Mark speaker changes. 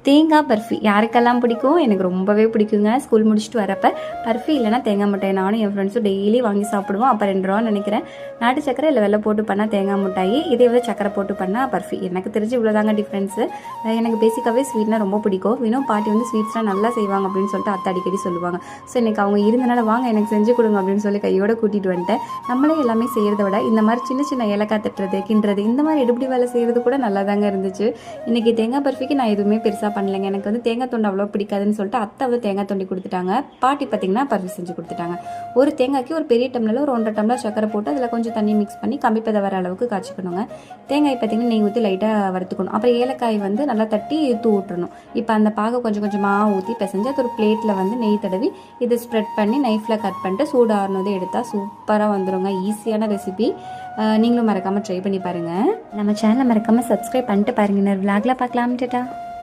Speaker 1: தேங்காய் பர்ஃபி யாருக்கெல்லாம் பிடிக்கும்? எனக்கு ரொம்பவே பிடிக்குங்க. ஸ்கூல் முடிச்சுட்டு வரப்போ பர்ஃபி இல்லைனா தேங்காய் மிட்டாய் நானும் என் ஃப்ரெண்ட்ஸும் டெய்லி வாங்கி சாப்பிடுவோம். அப்போ 2 ரூபான்னு நினைக்கிறேன். நாட்டு சக்கரை இல்லை வெள்ளை போட்டு பண்ணால் தேங்காய் மிட்டாய், இதே வந்து சக்கரை போட்டு பண்ணால் பர்ஃபி. எனக்கு தெரிஞ்சு இவ்வளோதாங்க டிஃப்ரென்ஸு. எனக்கு பேசிக்காகவே ஸ்வீட்னா ரொம்ப பிடிக்கும். வினோம் பாட்டி வந்து ஸ்வீட்ஸ்லாம் நல்லா செய்வாங்க அப்படின்னு சொல்லிட்டு அத்தை அடிக்கடி சொல்லுவாங்க. ஸோ எனக்கு அவங்க இருந்தனால வாங்க எனக்கு செஞ்சு கொடுங்க அப்படின்னு சொல்லி கையோடு கூட்டிகிட்டு வந்துட்டேன். நம்மளே எல்லாமே செய்கிறத விட இந்த மாதிரி சின்ன சின்ன ஏலக்காய் தட்டுறது, கிண்டுறது, இந்த மாதிரி எடுபடி வேலை செய்கிறது கூட நல்லா தாங்க இருந்துச்சு. இன்றைக்கி தேங்காய் பர்ஃபிக்கு நான் எதுவுமே பெருசாக பண்ணலைங்க. எனக்கு வந்து தேங்காய் தொண்டு அவ்வளோ பிடிக்காதுன்னு சொல்லிட்டு அத்தை வந்து தேங்காய் தொண்டி கொடுத்துட்டாங்க. பாட்டி பார்த்திங்கன்னா பர்ஃபி செஞ்சு கொடுத்துட்டாங்க. ஒரு தேங்காய்க்கு ஒரு பெரிய டம்ளரில் ஒரு 1.5 டம்ளர் சக்கரை போட்டு அதில் கொஞ்சம் தண்ணி மிக்ஸ் பண்ணி கம்பிப்பதை வர அளவுக்கு காய்ச்சிக்கணுங்க. தேங்காய் பார்த்திங்கன்னா நெய் ஊற்றி லைட்டாக வறுத்துக்கணும். அப்புறம் ஏலக்காய் வந்து நல்லா தட்டி விட்டுறணும். இப்போ அந்த பாகை கொஞ்சம் கொஞ்சமாக ஊற்றி பிசைஞ்சு அது ஒரு பிளேட்டில் வந்து நெய் தடவி இதை ஸ்ப்ரெட் பண்ணி நைஃப்பில் கட் பண்ணிட்டு சூடு ஆறுனதை எடுத்தால் சூப்பராக வந்துடுங்க. ஈஸியான ரெசிபி. நீங்களும் மறக்காமல் ட்ரை பண்ணி பாருங்கள். நம்ம சேனலை மறக்காமல் சப்ஸ்கிரைப் பண்ணிட்டு பாருங்க. விளாக்ல பார்க்கலாம். டேட்டா.